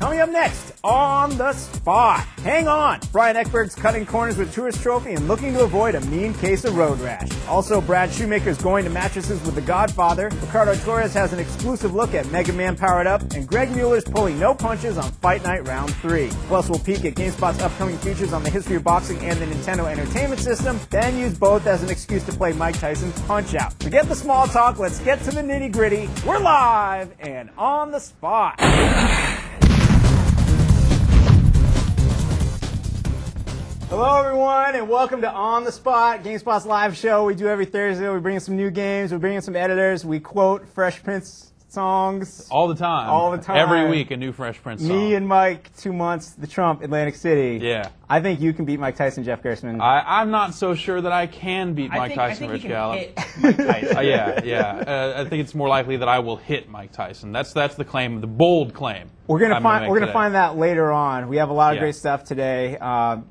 Coming up next, On the Spot. Hang on. Brian Ekberg's cutting corners with Tourist Trophy and looking to avoid a mean case of road rash. Also, Brad Shoemaker's going to mattresses with the Godfather. Ricardo Torres has an exclusive look at Mega Man Powered Up. And Greg Mueller's pulling no punches on Fight Night Round 3. Plus, we'll peek at GameSpot's upcoming features on the history of boxing and the Nintendo Entertainment System. Then use both as an excuse to play Mike Tyson's Punch-Out. Forget the small talk. Let's get to the nitty-gritty. We're live and on the spot. Hello, everyone, and welcome to On the Spot, GameSpot's live show. We do every Thursday. We bring in some new games. We bring in some editors. We quote Fresh Prince songs. All the time. All the time. Every week, a new Fresh Prince song. Me and Mike, 2 months, the Trump, Atlantic City. Yeah. I think you can beat Mike Tyson, Jeff Gerstmann. I'm not so sure that I can beat Mike Tyson, Rich Gallup. Hit Mike Tyson. Yeah. I think it's more likely that I will hit Mike Tyson. That's the claim, the bold claim. We're gonna find that later on. We have a lot of great stuff today.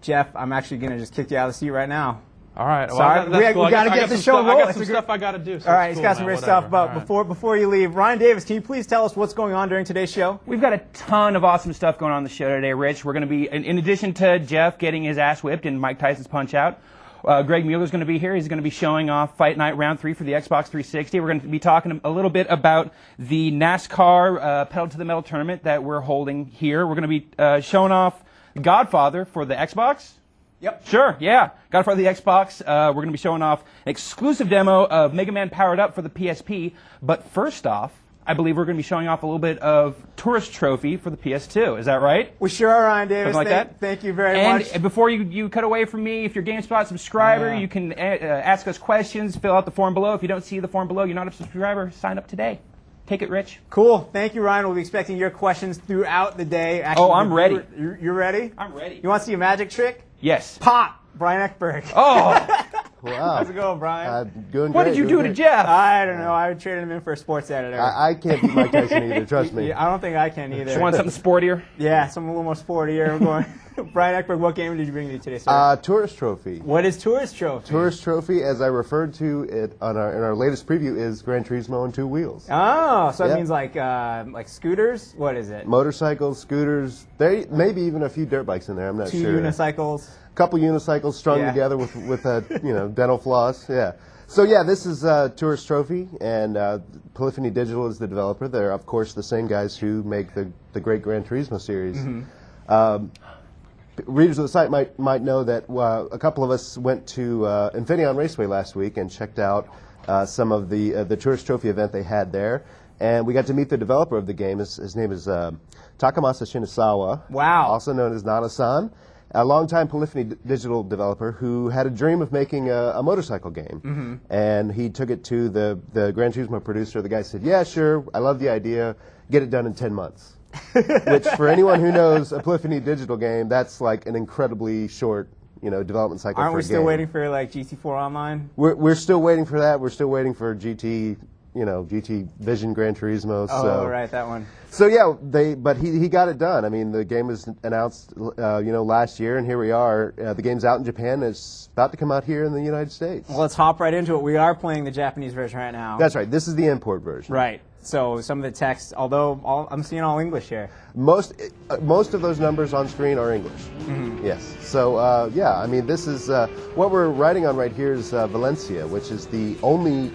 Jeff, I'm actually gonna just kick you out of the seat right now. All right. Sorry, well, we got to get the show rolling. I got some stuff I got to do. So all right, he's got some great stuff. But before you leave, Ryan Davis, can you please tell us what's going on during today's show? We've got a ton of awesome stuff going on the show today, Rich. We're going to be, in addition to Jeff getting his ass whipped in Mike Tyson's Punch-Out, Greg Mueller's going to be here. He's going to be showing off Fight Night Round 3 for the Xbox 360. We're going to be talking a little bit about the NASCAR Pedal to the Metal tournament that we're holding here. We're going to be showing off Godfather for the Xbox. Yep. Sure, yeah. Godfather the Xbox. We're going to be showing off an exclusive demo of Mega Man Powered Up for the PSP. But first off, I believe we're going to be showing off a little bit of Tourist Trophy for the PS2. Is that right? We sure are, Ryan Davis. Something like that? Thank you very much. And before you cut away from me, if you're a GameSpot subscriber, you can ask us questions, fill out the form below. If you don't see the form below, you're not a subscriber, sign up today. Take it, Rich. Cool. Thank you, Ryan. We'll be expecting your questions throughout the day. Actually, I'm ready. You're ready? I'm ready. You want to see a magic trick? Yes. Pop! Brian Ekberg. Oh! Wow. How's it going, Brian? Doing What great, did you do to great. Jeff? I don't know. I would trade him in for a sports editor. I can't beat Mike Tyson either, trust me. I don't think I can either. You want something sportier? Yeah, something a little more sportier. We're going. Brian Ekberg, what game did you bring me today, sir? Tourist Trophy. What is Tourist Trophy? Tourist Trophy, as I referred to it in our latest preview, is Gran Turismo on 2 wheels. Oh, so it means like scooters? What is it? Motorcycles, scooters, maybe even a few dirt bikes in there, I'm not Two sure. unicycles. Couple unicycles strung together with dental floss. Yeah. So yeah, this is Tourist Trophy, and Polyphony Digital is the developer. They're of course the same guys who make the great Gran Turismo series. Mm-hmm. Readers of the site might know that a couple of us went to Infineon Raceway last week and checked out some of the Tourist Trophy event they had there, and we got to meet the developer of the game. His name is Takamasa Shinisawa. Wow. Also known as Nana-san. A longtime Polyphony Digital developer who had a dream of making a motorcycle game. Mm-hmm. And he took it to the Gran Turismo producer. The guy said, yeah, sure, I love the idea, get it done in 10 months. Which, for anyone who knows a Polyphony Digital game, that's like an incredibly short development cycle. Aren't we still waiting for like GT4 Online? We're still waiting for that. We're still waiting for GT Vision Gran Turismo. Oh, right, that one. So yeah, but he got it done. I mean, the game was announced, last year, and here we are. The game's out in Japan, and it's about to come out here in the United States. Well, let's hop right into it. We are playing the Japanese version right now. That's right. This is the import version. Right. So some of the text, although I'm seeing all English here. Most of those numbers on screen are English. Mm-hmm. Yes. So yeah, I mean, this is what we're writing on right here is Valencia, which is the only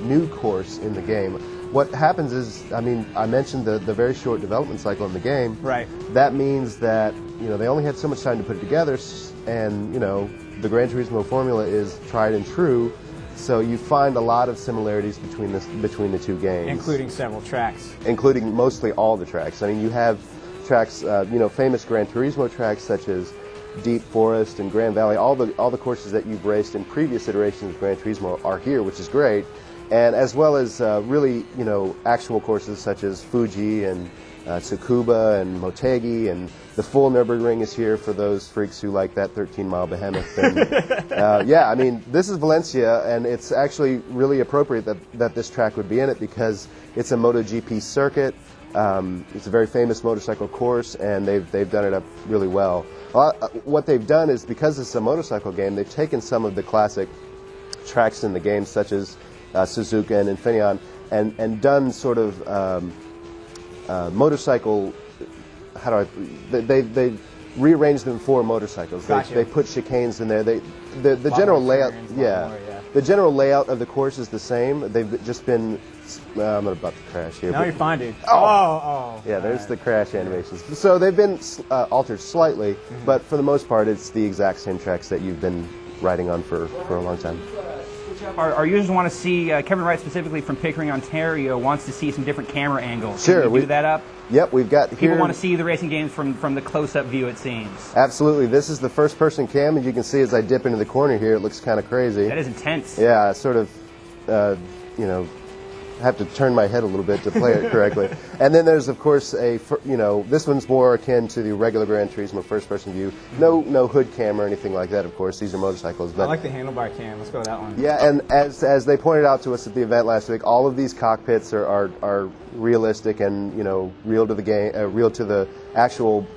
new course in the game. What happens is, I mean, I mentioned the very short development cycle in the game. Right. That means that they only had so much time to put it together, and the Gran Turismo formula is tried and true. So you find a lot of similarities between the two games, including several tracks, including mostly all the tracks. I mean, you have tracks, famous Gran Turismo tracks such as Deep Forest and Grand Valley. All the courses that you've raced in previous iterations of Gran Turismo are here, which is great. And as well as really, actual courses such as Fuji and Tsukuba and Motegi, and the full Nürburgring is here for those freaks who like that 13-mile behemoth. And, yeah, I mean, this is Valencia, and it's actually really appropriate that this track would be in it because it's a MotoGP circuit. It's a very famous motorcycle course, and they've done it up really well. What they've done is, because it's a motorcycle game, they've taken some of the classic tracks in the game, such as Suzuka and Infineon, and done sort of motorcycle they rearranged them for motorcycles. Gotcha. They put chicanes in there. The general layout, the general layout of the course is the same. They've just been. I'm about to crash here. Now you're fine, dude. Yeah, there's the crash animations. So they've been altered slightly, but for the most part, it's the exact same tracks that you've been riding on for a long time. Our users want to see, Kevin Wright specifically from Pickering, Ontario, wants to see some different camera angles. Sure. Can you do that up? Yep, we've got here. People want to see the racing games from the close-up view, it seems. Absolutely. This is the first-person cam, and you can see as I dip into the corner here, it looks kind of crazy. That is intense. Yeah, sort of, I have to turn my head a little bit to play it correctly. And then there's, of course, this one's more akin to the regular Gran Turismo first-person view. No hood cam or anything like that, of course. These are motorcycles. But I like the handlebar cam. Let's go with that one. yeah, and as they pointed out to us at the event last week, all of these cockpits are realistic and real to the game, real to the actual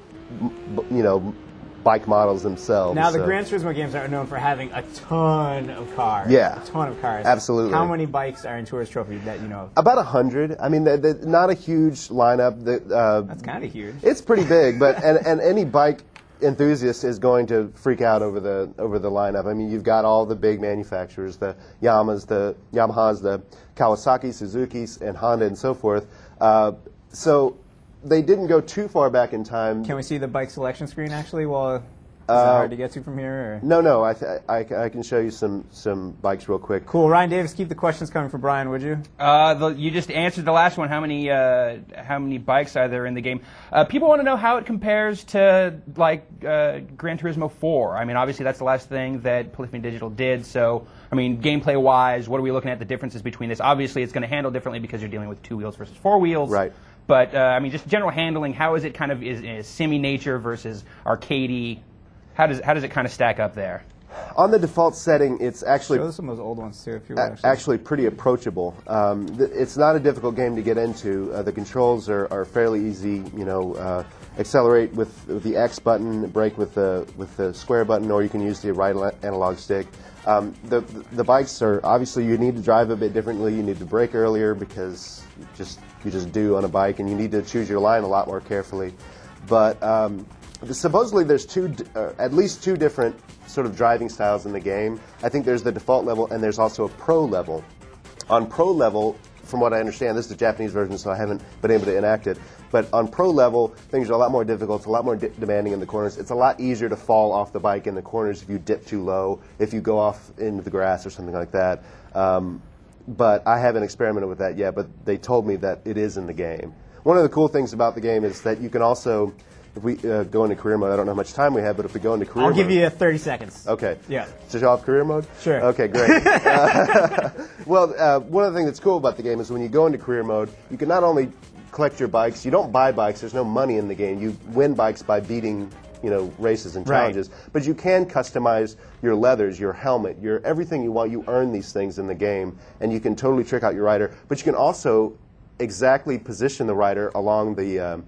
bike models themselves. Now, the Gran Turismo games are known for having a ton of cars. Yeah. A ton of cars. Absolutely. How many bikes are in Tourist Trophy that you know of? About 100. I mean, not a huge lineup. That's kind of huge. It's pretty big, but and any bike enthusiast is going to freak out over the lineup. I mean, you've got all the big manufacturers, the Yamahas, the Kawasaki, Suzuki's, and Honda, and so forth. So they didn't go too far back in time. Can we see the bike selection screen actually? Well, is that hard to get to from here? Or? No. I can show you some bikes real quick. Cool. Ryan Davis, keep the questions coming for Brian, would you? You just answered the last one. How many bikes are there in the game? People want to know how it compares to Gran Turismo 4. I mean, obviously that's the last thing that Polyphony Digital did. So, I mean, gameplay-wise, what are we looking at the differences between this? Obviously, it's going to handle differently because you're dealing with 2 wheels versus 4 wheels. Right. But I mean, just general handling. How is it kind of is semi-nature versus arcadey? How does it kind of stack up there? On the default setting, it's actually Show some of those old ones too, if you would. actually pretty approachable. It's not a difficult game to get into. The controls are fairly easy. Accelerate with the X button, brake with the square button, or you can use the right analog stick. The bikes are obviously, you need to drive a bit differently. You need to brake earlier because you just do on a bike, and you need to choose your line a lot more carefully. But supposedly there's at least two different sort of driving styles in the game. I think there's the default level, and there's also a pro level. On pro level, from what I understand, this is the Japanese version, so I haven't been able to enact it. But on pro level, things are a lot more difficult. It's a lot more demanding in the corners. It's a lot easier to fall off the bike in the corners if you dip too low, if you go off into the grass or something like that. But I haven't experimented with that yet, but they told me that it is in the game. One of the cool things about the game is that you can also, if we go into career mode, I don't know how much time we have, but if we go into career mode... I'll give you 30 seconds. Okay. Yeah. To show off career mode? Sure. Okay, great. Well, one of the things that's cool about the game is when you go into career mode, you can not only collect your bikes, you don't buy bikes, there's no money in the game. You win bikes by beating races and challenges, but you can customize your leathers, your helmet, your everything you want. You earn these things in the game, and you can totally trick out your rider, but you can also exactly position the rider along the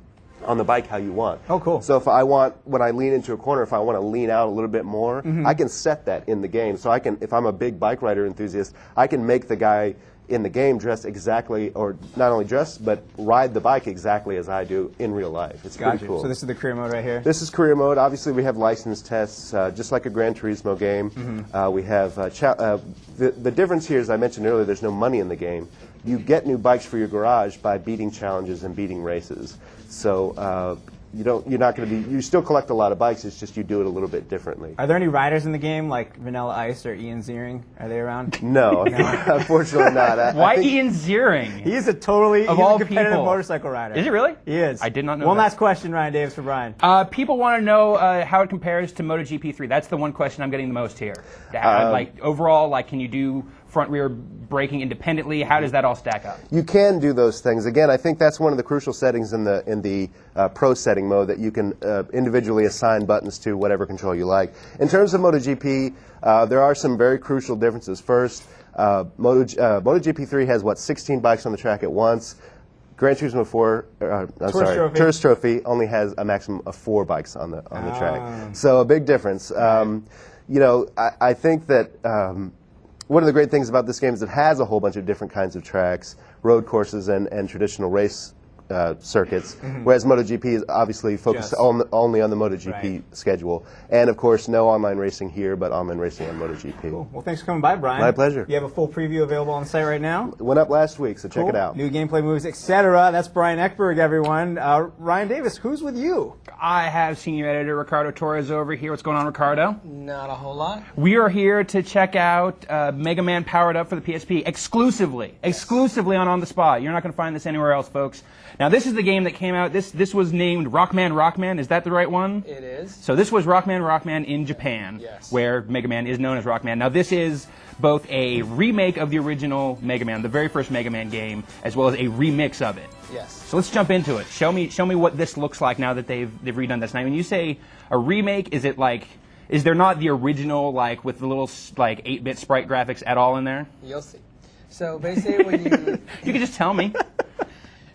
on the bike how you want. Oh, cool. So if I want, when I lean into a corner, if I want to lean out a little bit more, I can set that in the game. So I can, if I'm a big bike rider enthusiast, I can make the guy in the game dress exactly, or not only dress, but ride the bike exactly as I do in real life. It's pretty cool. So this is the career mode right here? This is career mode. Obviously, we have license tests, just like a Gran Turismo game. We have, the difference here, as I mentioned earlier, there's no money in the game. You get new bikes for your garage by beating challenges and beating races. So you still collect a lot of bikes, it's just you do it a little bit differently. Are there any riders in the game like Vanilla Ice or Ian Ziering? Are they around? No, unfortunately not. Why Ian Ziering? He's a competitive motorcycle rider. Is he really? He is. I did not know One that. last question, Ryan Davis, for Brian. People want to know how it compares to MotoGP 3. That's the one question I'm getting the most here. Overall, can you do front-rear braking independently? How does that all stack up? You can do those things. Again, I think that's one of the crucial settings in the pro setting mode, that you can individually assign buttons to whatever control you like. In terms of MotoGP, there are some very crucial differences. First, MotoGP 3 has, 16 bikes on the track at once. Gran Turismo 4, Tourist Trophy only has a maximum of 4 bikes on the track. So a big difference. I think that one of the great things about this game is it has a whole bunch of different kinds of tracks, road courses and traditional race circuits, whereas MotoGP is obviously focused only on the MotoGP schedule. And of course, no online racing here, but online racing on MotoGP. Cool. Well, thanks for coming by, Brian. My pleasure. You have a full preview available on the site right now? It went up last week, so check it out. New gameplay, moves, etc. That's Brian Ekberg, everyone. Ryan Davis, who's with you? I have senior editor Ricardo Torres over here. What's going on, Ricardo? Not a whole lot. We are here to check out Mega Man Powered Up for the PSP exclusively on the Spot. You're not going to find this anywhere else, folks. Now, this is the game that came out. This was named Rockman. Is that the right one? It is. So this was Rockman in Japan, where Mega Man is known as Rockman. Now, this is both a remake of the original Mega Man, the very first Mega Man game, as well as a remix of it. Yes. So let's jump into it. Show me what this looks like now that they've redone this. Now, when you say a remake, is it like, is there not the original, like, with the little, like, 8-bit sprite graphics at all in there? You'll see. So basically, when you You can just tell me.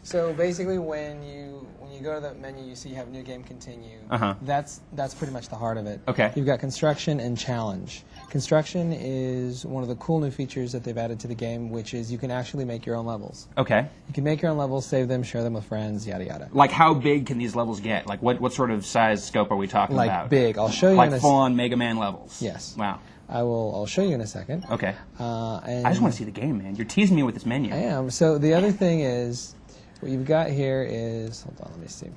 So basically, when you go to the menu, you see you have new game continue. That's pretty much the heart of it. Okay. You've got construction and challenge. Construction is one of the cool new features that they've added to the game, which is you can actually make your own levels. Okay. You can make your own levels, save them, share them with friends, yada yada. Like, how big can these levels get? Like, what sort of size scope are we talking about? Like big. I'll show you. Like full-on Mega Man levels. Yes. Wow. I'll show you in a second. Okay. And I just want to see the game, man. You're teasing me with this menu. I am. So the other thing is, what you've got here is, hold on, let me see.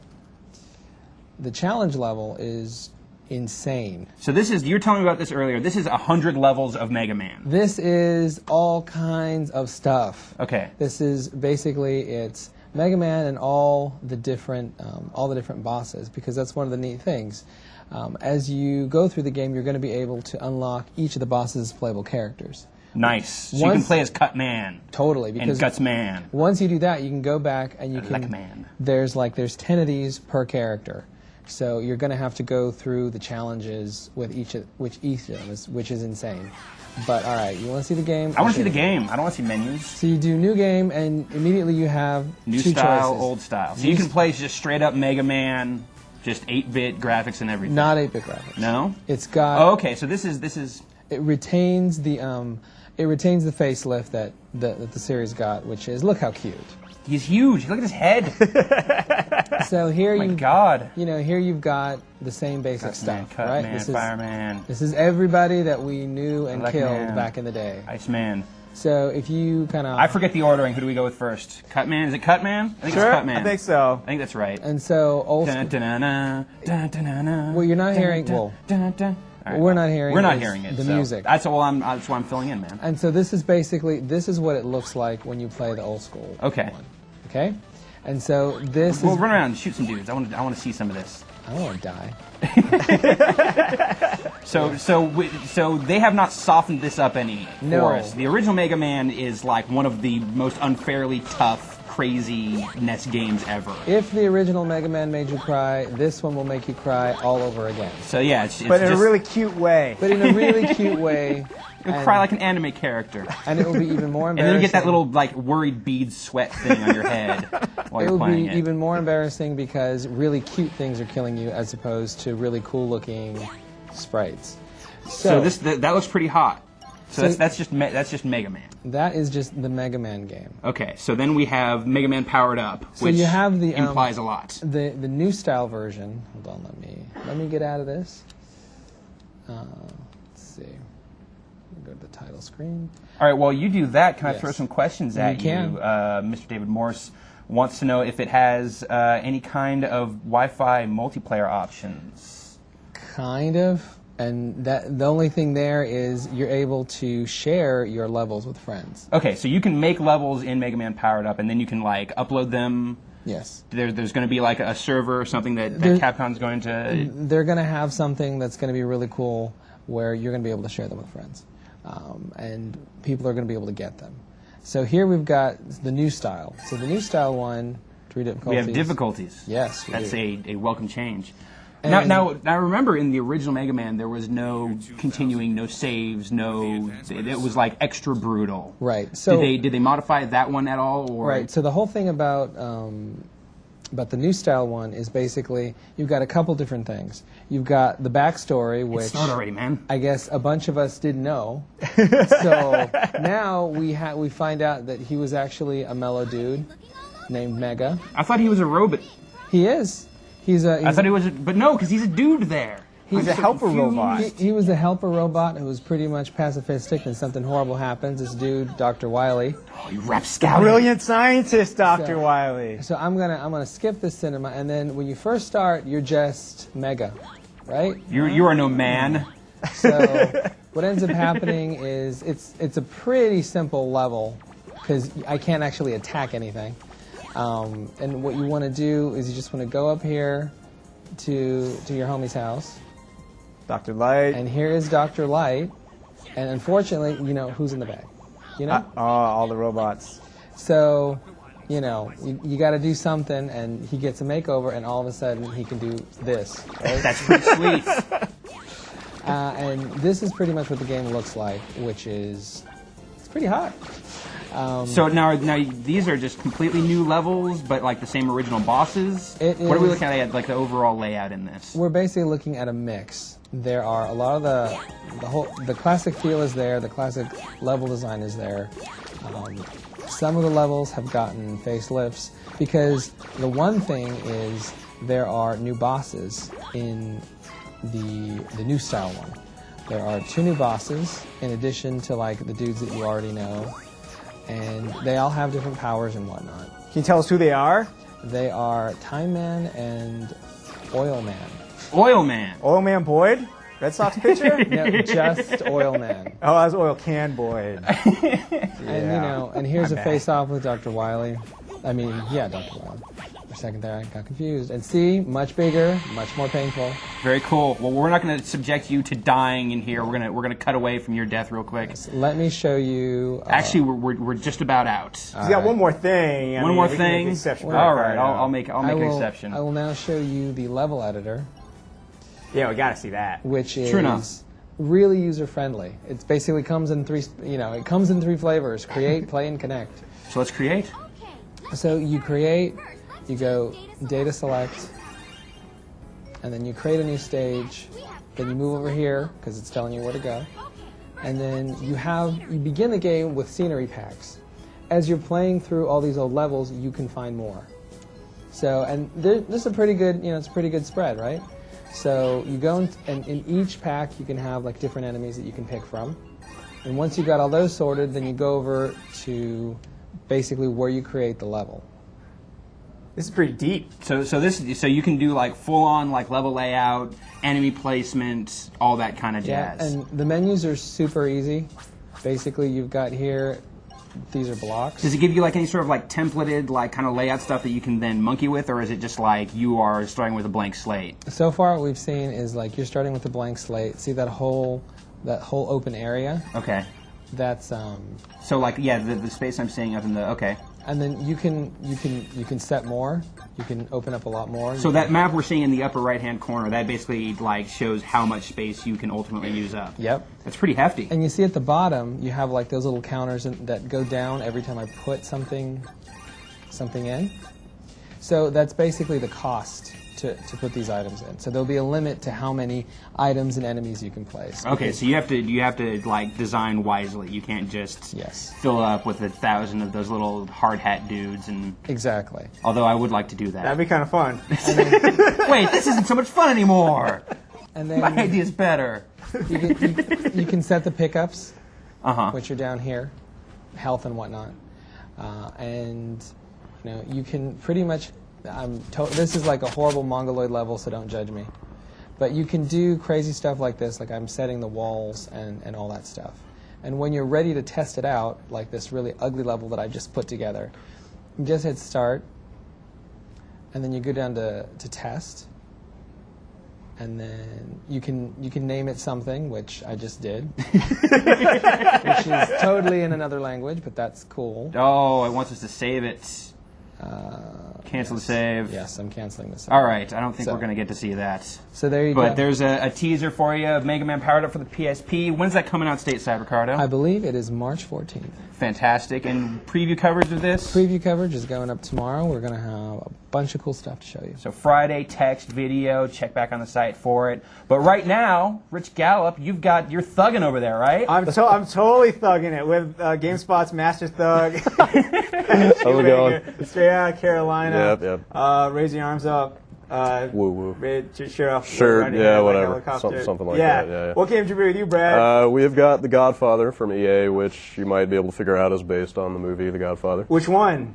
The challenge level is insane. So this is, you were telling me about this earlier, this is 100 levels of Mega Man. This is all kinds of stuff. Okay. This is basically, it's Mega Man and all the different bosses, because that's one of the neat things. As you go through the game, you're going to be able to unlock each of the bosses' playable characters. Nice. So you can play as Cut Man. Totally. Because and Guts Man. Once you do that, you can go back and you can... Man. There's 10 of these per character. So you're going to have to go through the challenges with each of them, which is insane. But all right, you want to see the game? I want to see the game. I don't want to see menus. So you do new game, and immediately you have new two style, choices. old style. So you can play just straight up Mega Man, just 8-bit graphics and everything. Not 8-bit graphics. No. It's got. Oh, okay, so this is. It retains the facelift that the series got, which is, look how cute. He's huge. Look at his head. So here oh my God. Here you've got the same basic stuff, Cut right? Man, Fireman. This is everybody that we knew and killed Man. back in the day. Iceman. So if you kind of... I forget the ordering. Who do we go with first? Cut Man? Is it Cut Man? I think Sure, it's Cut Man. I think so. I think that's right. And so old school... Well, you're not hearing... Well, right, we're not hearing. We're not hearing it. The so music. That's all. That's why I'm filling in, man. And so this is basically what it looks like when you play the old school. Okay. one. Okay. And so this We'll is. run around and shoot some dudes. I want to see some of this. I don't want to die. So they have not softened this up any No. for us. The original Mega Man is like one of the most unfairly tough, crazy NES games ever. If the original Mega Man made you cry, this one will make you cry all over again. So yeah, it's But in just, a really cute way. But in a really cute way. you'll cry like an anime character. And it will be even more And embarrassing. then you get that little like worried bead sweat thing on your head while It you're will playing be it. even more embarrassing because really cute things are killing you as opposed to really cool looking sprites. So that looks pretty hot. So that's just Mega Man. That is just the Mega Man game. Okay, so then we have Mega Man Powered Up, which you have the, implies a lot. The new style version. Hold on, let me get out of this. Let's see. Go to the title screen. All right, while you do that, can I Yes. throw some questions at You can. Mr. David Morse wants to know if it has any kind of Wi-Fi multiplayer options. Kind of. And the only thing there is you're able to share your levels with friends. Okay, so you can make levels in Mega Man Powered Up, and then you can like upload them. Yes. There's going to be like a server or something that Capcom's going to. They're going to have something that's going to be really cool where you're going to be able to share them with friends. And people are going to be able to get them. So here we've got the new style. So the new style one, 3 difficulties. We have difficulties. Yes, we That's do. a welcome change. And Now, remember in the original Mega Man, there was no continuing, no saves, it was like extra brutal. Right. So did they modify that one at all? Or? Right. So the whole thing about the new style one is basically you've got a couple different things. You've got the backstory, which Start already, man. I guess a bunch of us didn't know. So now we find out that he was actually a mellow dude. named Mega. I thought he was a robot. He is. I thought he was, but no, because he's a dude there. He's a helper robot. He was a helper robot who was pretty much pacifistic, and something horrible happens. This dude, Dr. Wily. Oh, you rapscallion. Brilliant scientist, Dr. Wily. So I'm gonna skip this cinema, and then when you first start, you're just Mega, right? You are no man. So what ends up happening is it's a pretty simple level because I can't actually attack anything. And what you want to do is you just want to go up here to your homie's house. Dr. Light. And here is Dr. Light. And unfortunately, you know, who's in the bag? You know? All the robots. So, you know, you got to do something, and he gets a makeover, and all of a sudden he can do this. Right? That's pretty sweet. And this is pretty much what the game looks like, which is, it's pretty hot. So now these are just completely new levels, but like the same original bosses? It What are we is- looking at, like the overall layout in this? We're basically looking at a mix. There are a lot of the classic feel is there, the classic level design is there. Some of the levels have gotten facelifts because the one thing is there are new bosses in the new style one. There are 2 new bosses in addition to like the dudes that you already know, and they all have different powers and whatnot. Can you tell us who they are? They are Time Man and Oil Man. Oil Man. Oil Man Boyd? Red Sox pitcher? No, just Oil Man. Oh, that was Oil Can Boyd. And you know, and here's a face-off with Dr. Wily. I mean, yeah, Dr. Wily. For a second there, I got confused. And see, much bigger, much more painful. Very cool. Well, we're not going to subject you to dying in here. We're gonna cut away from your death real quick. Let me show you. Actually, we're just about out. He's got one more thing. One more we can make thing. an exception for All that right, guy, I'll make an exception. I will now show you the level editor, Yeah, we gotta see that. which is True enough. really user-friendly. It basically comes in it comes in 3 flavors: create, play, and connect. So let's create. So you create, you go data select, and then you create a new stage. Then you move over here because it's telling you where to go, and then you begin the game with scenery packs. As you're playing through all these old levels, you can find more. So, and this is a pretty good, it's a pretty good spread, right? So you go and in each pack you can have like different enemies that you can pick from, and once you got all those sorted, then you go over to basically where you create the level. This is pretty deep. So you can do like full on like level layout, enemy placement, all that kind of jazz. Yeah, and the menus are super easy. Basically, you've got here, these are blocks. Does it give you like any sort of like templated like kind of layout stuff that you can then monkey with, or is it just like you are starting with a blank slate? So far, what we've seen is like you're starting with a blank slate. See that whole open area? Okay. That's So like yeah, the space I'm seeing up in the okay. and then you can set more. You can open up a lot more. So that map we're seeing in the upper right hand corner, that basically like shows how much space you can ultimately use up. Yep. That's pretty hefty. And you see at the bottom, you have like those little counters that go down every time I put something in. So that's basically the cost to put these items in. So there'll be a limit to how many items and enemies you can place. Okay, so you have to like design wisely. You can't just Yes. fill up with 1,000 of those little hard hat dudes. And Exactly. although I would like to do that. That'd be kind of fun. Wait, this isn't so much fun anymore. And My then idea's better. you can set the pickups, Uh-huh. which are down here, health and whatnot, and you can pretty much. This is like a horrible mongoloid level, so don't judge me. But you can do crazy stuff like this, like I'm setting the walls and all that stuff. And when you're ready to test it out, like this really ugly level that I just put together, you just hit start, and then you go down to test, and then you can name it something, which I just did, which is totally in another language, but that's cool. Oh, it wants us to save it. Cancel the save. Yes, I'm canceling this. All right, I don't think So- we're going to get to see that. So there you go. But there's a teaser for you of Mega Man Powered Up for the PSP. When's that coming out stateside, Ricardo? I believe it is March 14th. Fantastic. And preview coverage of this? Preview coverage is going up tomorrow. We're going to have bunch of cool stuff to show you. So Friday, text, video, check back on the site for it. But right now, Rich Gallup, you're thugging over there, right? I'm totally thugging it with GameSpot's Master Thug. How's it going? Straight out of Carolina. Yep. Raise your arms up. Woo woo. Sure, yeah, whatever. Something like that. Yeah. What game did you bring with you, Brad? We have got The Godfather from EA, which you might be able to figure out is based on the movie The Godfather. Which one?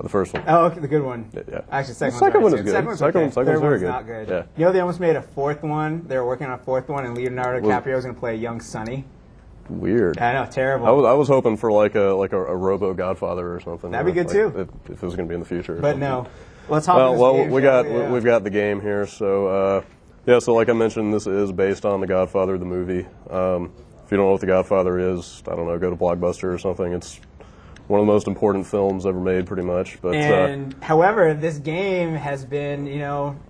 The first one. Oh, okay, the good one. Yeah. Actually, The second one is good. Second one's Third very one's good. not good. Yeah. You know, they almost made a fourth one. They were working on a fourth one, and Leonardo DiCaprio was going to play a young Sonny. Weird. I know, terrible. I was hoping for like a Robo Godfather or something. That'd be good too. If it was going to be in the future. But no. Let's hop into this game, we've got the game here. So so like I mentioned, this is based on The Godfather, the movie. If you don't know what The Godfather is, I don't know, go to Blockbuster or something. It's one of the most important films ever made, pretty much. But however, this game has been,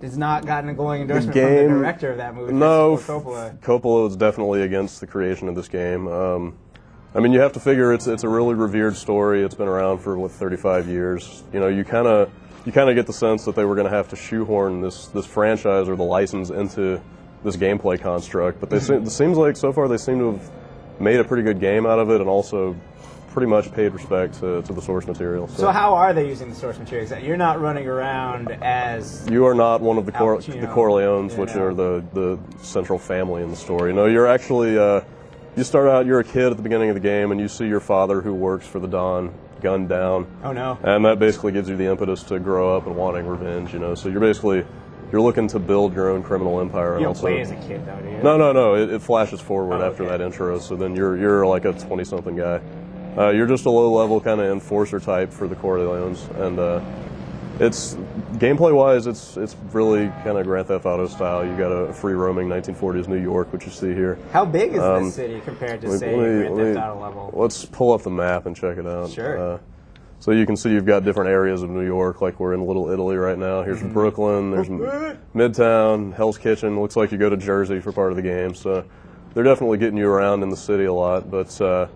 has not gotten a glowing endorsement from the director of that movie. No, Coppola. Coppola is definitely against the creation of this game. I mean, you have to figure it's a really revered story. It's been around for 35 years. You kind of get the sense that they were going to have to shoehorn this franchise or the license into this gameplay construct. But it seems like so far they seem to have made a pretty good game out of it, and also pretty much paid respect to the source material. So how are they using the source material? You're not running around as... You are not one of the Corleones, which are the central family in the story. No, you're actually... you start out, you're a kid at the beginning of the game, and you see your father, who works for the Don, gunned down. Oh, no. And that basically gives you the impetus to grow up and wanting revenge, So you're looking to build your own criminal empire. You don't play as a kid, though, do you? No. It flashes forward after that intro, so then you're like a 20-something guy. You're just a low-level kind of enforcer type for the Corleones, and it's gameplay-wise, it's really kind of Grand Theft Auto style. You got a free-roaming 1940s New York, which you see here. How big is this city compared to, say, Grand Theft Auto level? Let's pull up the map and check it out. Sure. So you can see you've got different areas of New York, like we're in Little Italy right now. Here's Brooklyn, there's Midtown, Hell's Kitchen. Looks like you go to Jersey for part of the game. So they're definitely getting you around in the city a lot, but...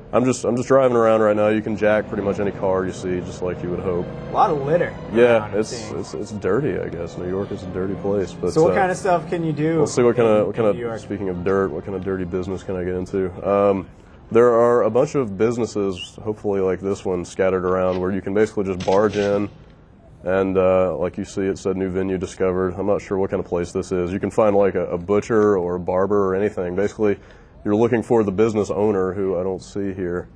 I'm just driving around right now. You can jack pretty much any car you see, just like you would hope. A lot of litter. Yeah, it's dirty, I guess. New York is a dirty place. But so what kind of stuff can you do? Let's see what kind of speaking of dirt, what kind of dirty business can I get into? There are a bunch of businesses, hopefully like this one, scattered around where you can basically just barge in, and like you see, it said new venue discovered. I'm not sure what kind of place this is. You can find like a butcher or a barber or anything. Basically, you're looking for the business owner, who I don't see here.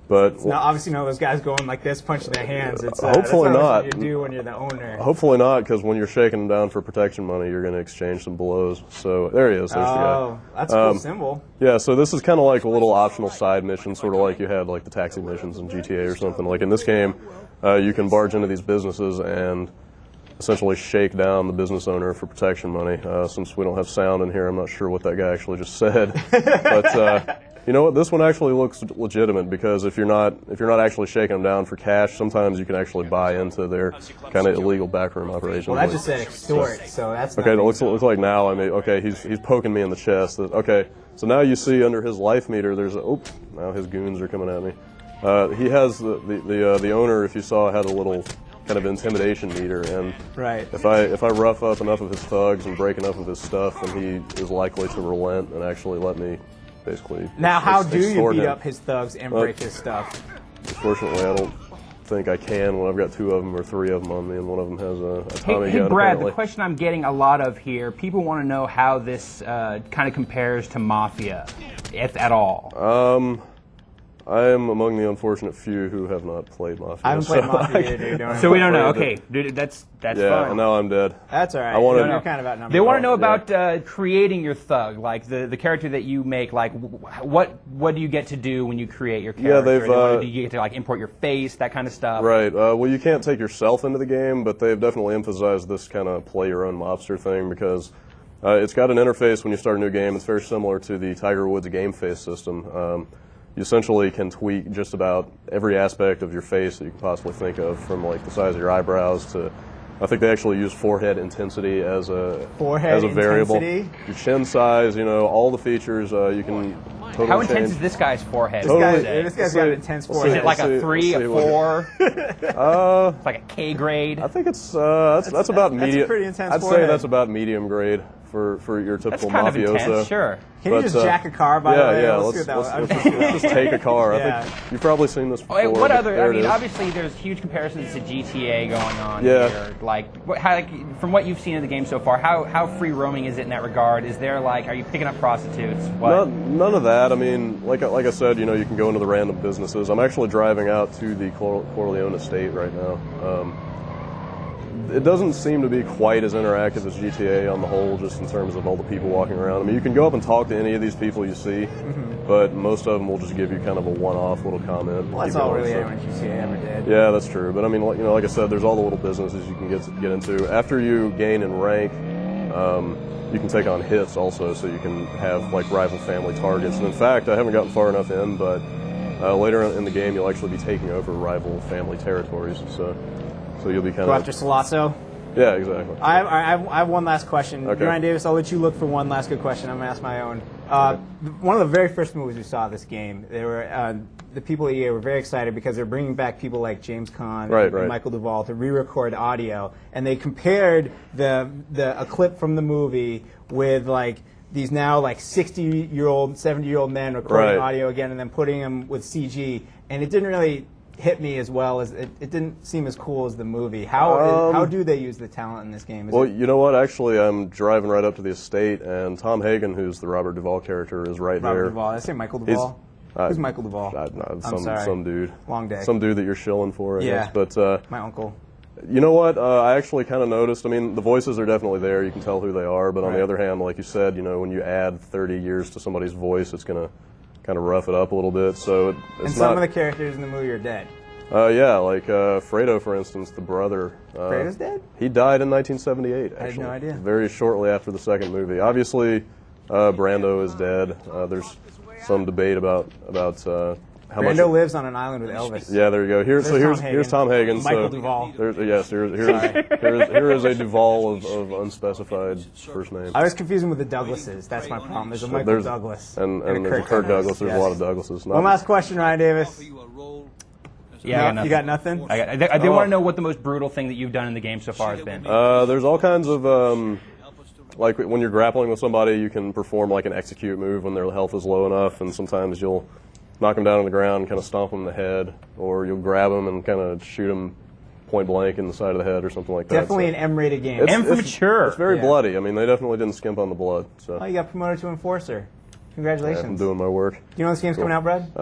But now, obviously, no, those guys going like this, punching their hands. It's hopefully that's not. What you do when you're the owner. Hopefully not, because when you're shaking them down for protection money, you're going to exchange some blows. So there he is. There's the guy. Oh, that's a cool symbol. Yeah, so this is kind of like a little optional side mission, sort of like you had like the taxi missions in GTA or something. Like in this game, you can barge into these businesses and essentially shake down the business owner for protection money. Since we don't have sound in here, I'm not sure what that guy actually just said. But you know what? This one actually looks legitimate, because if you're not actually shaking them down for cash, sometimes you can actually buy into their kind of illegal backroom operations. Well, that just said extort, so that's okay. It looks like now. Okay, he's poking me in the chest. Okay, so now you see under his life meter, there's now his goons are coming at me. He has the owner, if you saw, had a little kind of intimidation meter, and if I rough up enough of his thugs and break enough of his stuff, then he is likely to relent and actually let me basically. Now, how do you beat up his thugs and break his stuff? Fortunately, I don't think I can when I've got 2 of them or 3 of them on me, and one of them has a Tommy gun. Hey, Brad, apparently. the question I'm getting a lot of here, people want to know how this kind of compares to Mafia, if at all. I am among the unfortunate few who have not played Mafia. I haven't played Mafia either, dude. So we don't know. Okay, dude, that's yeah, fine. and now I'm dead. That's all right. You're kind of outnumbered. They want to know about creating your thug, like the character that you make. Like, what do you get to do when you create your character? Yeah, do you get to like import your face, that kind of stuff? Right. Well, you can't take yourself into the game, but they've definitely emphasized this kind of play your own mobster thing, because it's got an interface when you start a new game. It's very similar to the Tiger Woods game face system. You essentially can tweak just about every aspect of your face that you can possibly think of, from like the size of your eyebrows to, I think they actually use forehead intensity as a variable. Your chin size, all the features. You can totally How intense changed. is this guy's forehead? Totally. This guy's got an intense Is forehead. it like a Let's see- 3, let's a see 4? It's like a K grade? I think it's that's about that's a medium. pretty intense I'd say forehead. that's about medium grade for your That's typical kind of mafioso. intense, sure. Can you But, just jack a car, by the way? Yeah. Let's see what that was. Let's just take a car. Yeah. I think you've probably seen this before. Wait, what but other? there I it mean, is. obviously, there's huge comparisons to GTA going on Yeah. here. From what you've seen of the game so far, how free roaming is it in that regard? Is there are you picking up prostitutes? What? None of that. I mean, like I said, you can go into the random businesses. I'm actually driving out to the Corleone estate right now. It doesn't seem to be quite as interactive as GTA on the whole, just in terms of all the people walking around. I mean, you can go up and talk to any of these people you see, but most of them will just give you kind of a one-off little comment. Well, that's Keep all going, really so. anyone GTA ever did. Yeah, that's true. But I mean, like I said, there's all the little businesses you can get into. After you gain in rank, you can take on hits also, so you can have rival family targets. And in fact, I haven't gotten far enough in, but later in the game, you'll actually be taking over rival family territories. So you'll be kind Go of after Salasso. Yeah, exactly. I have one last question. Okay. Ryan Davis, I'll let you look for one last good question. I'm going to ask my own. One of the very first movies we saw of this game, they were the people at EA were very excited because they're bringing back people like James Caan and Michael Duvall to re-record audio, and they compared a clip from the movie with these now 60-year-old, 70-year-old men recording audio again and then putting them with CG, and it didn't really hit me as well as it didn't seem as cool as the movie. How do they use the talent in this game? You know what? Actually, I'm driving right up to the estate, and Tom Hagen, who's the Robert Duvall character, is right there. Robert Duvall. I say Michael Duvall. Who's Michael Duvall? I'm sorry. Some dude. Long day. Some dude that you're shilling for, I guess. But my uncle. You know what? I actually kind of noticed. I mean, the voices are definitely there. You can tell who they are. But on the other hand, like you said, when you add 30 years to somebody's voice, it's going to kind of rough it up a little bit. So it's and some of the characters in the movie are dead. Yeah, like Fredo, for instance, the brother. Fredo's dead? He died in 1978, actually. I had no idea. Very shortly after the second movie. Obviously, Brando is dead. There's some debate about how much. Brando lives on an island with Elvis. Yeah, there you go. Here's Tom Hagen. Michael Duvall. Here is a Duvall of unspecified first name. I was confusing with the Douglases. That's my problem. There's a Michael Douglas. And there's a Kirk Douglas. There's a lot of Douglases. One last question, Ryan Davis. Yeah, you got nothing? I did want to know what the most brutal thing that you've done in the game so far has been. There's all kinds of, like when you're grappling with somebody, you can perform like an execute move when their health is low enough, and sometimes you'll knock them down on the ground and kind of stomp them in the head, or you'll grab them and kind of shoot them point blank in the side of the head or something like that. Definitely an M-rated game. M for mature. It's very bloody. I mean, they definitely didn't skimp on the blood. So. Oh, you got promoted to Enforcer. Congratulations. Yeah, I'm doing my work. Do you know this game's coming out, Brad?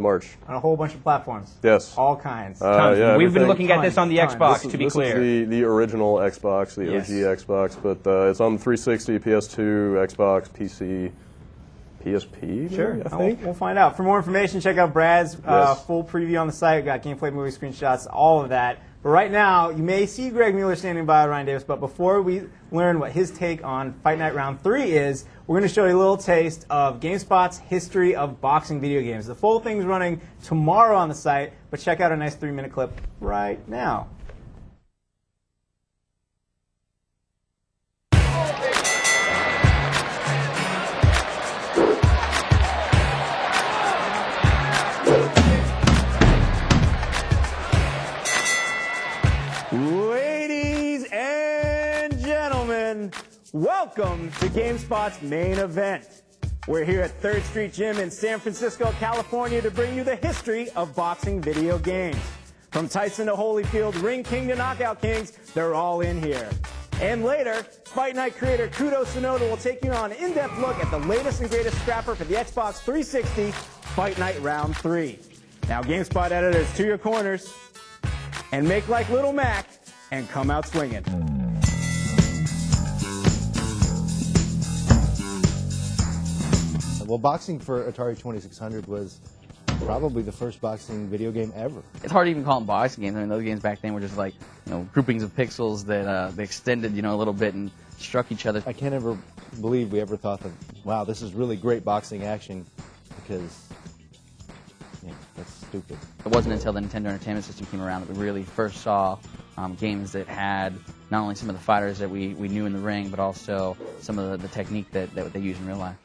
March. On a whole bunch of platforms. Yes. All kinds. Yeah, We've been looking at this on the Tons. Xbox, to be clear. This is the original Xbox, the OG Xbox, but it's on 360, PS2, Xbox, PC, PSP. Sure. I think. We'll find out. For more information, check out Brad's full preview on the site. We've got gameplay, movie screenshots, all of that. But right now, you may see Greg Mueller standing by Ryan Davis, but before we learn what his take on Fight Night Round 3 is, we're going to show you a little taste of GameSpot's history of boxing video games. The full thing's running tomorrow on the site, but check out a nice 3-minute clip right now. Ladies and gentlemen, welcome to GameSpot's main event. We're here at 3rd Street Gym in San Francisco, California to bring you the history of boxing video games. From Tyson to Holyfield, Ring King to Knockout Kings, they're all in here. And later, Fight Night creator Kudo Sonoda will take you on an in-depth look at the latest and greatest scrapper for the Xbox 360, Fight Night Round 3. Now, GameSpot editors, to your corners, and make like Little Mac and come out swinging. Well, boxing for Atari 2600 was probably the first boxing video game ever. It's hard to even call them boxing games. I mean, those games back then were just like, groupings of pixels that they extended, a little bit and struck each other. I can't ever believe we ever thought that, wow, this is really great boxing action, because that's stupid. It wasn't until the Nintendo Entertainment System came around that we really first saw games that had not only some of the fighters that we knew in the ring, but also some of the technique that they use in real life.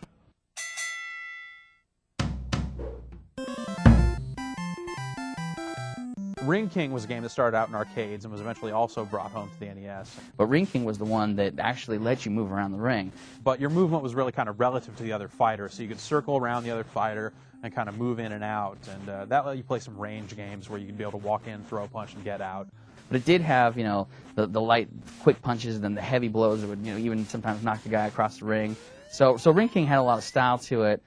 Ring King was a game that started out in arcades and was eventually also brought home to the NES. But Ring King was the one that actually let you move around the ring. But your movement was really kind of relative to the other fighter, so you could circle around the other fighter and kind of move in and out. And that let you play some range games where you could be able to walk in, throw a punch, and get out. But it did have, you know, the light, quick punches and then the heavy blows that would, you know, even sometimes knock the guy across the ring. So Ring King had a lot of style to it.